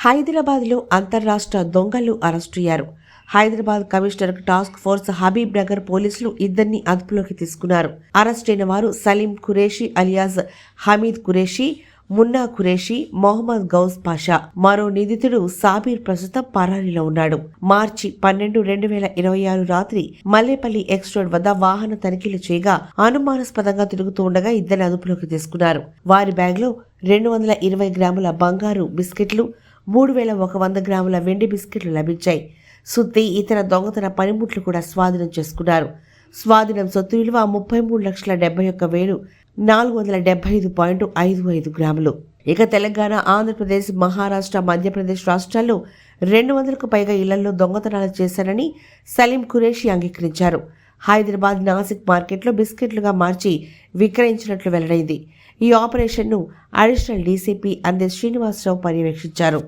హైదరాబాద్లో అంతర్రాష్ట్ర దొంగలు అరెస్టయ్యారు. Hyderabad commissioner task force Habib Nagar పోలీసులు ఇద్దరిని అదుపులోకి తీసుకున్నారు. అరెస్ట్ అయిన వారు సలీం ఖురేషీ అలియాస్ హమీద్ ఖురేషీ, మున్నా ఖురేషీ, మొహమ్మద్ గౌస్ పాషా. మరో నిందితుడు సాబీర్ ప్రస్తుతం పరారీలో ఉన్నాడు. మార్చి 12, 2026 రాత్రి మల్లేపల్లి ఎక్స్ రోడ్ వద్ద వాహన తనిఖీలు చేయగా అనుమానాస్పదంగా తిరుగుతూ ఉండగా ఇద్దరిని అదుపులోకి తీసుకున్నారు. వారి బ్యాగ్లో 220 గ్రాముల బంగారు బిస్కెట్లు, 3100 గ్రాముల వెండి బిస్కెట్లు లభించాయి. సుత్తి, ఇతర దొంగతన పనిముట్లు కూడా స్వాధీనం చేసుకున్నారు. స్వాధీనం సొత్తు విలువ 33,71,475.55 గ్రాములు. ఇక తెలంగాణ, ఆంధ్రప్రదేశ్, మహారాష్ట్ర, మధ్యప్రదేశ్ రాష్ట్రాల్లో 200కు పైగా ఇళ్లలో దొంగతనాలు చేశారని సలీం ఖురేషీ అంగీకరించారు. హైదరాబాద్, నాసిక్ మార్కెట్లో బిస్కెట్లుగా మార్చి విక్రయించినట్లు వెల్లడైంది. ఈ ఆపరేషన్ను అడిషనల్ డీసీపీ అందె శ్రీనివాసరావు పర్యవేక్షించారు.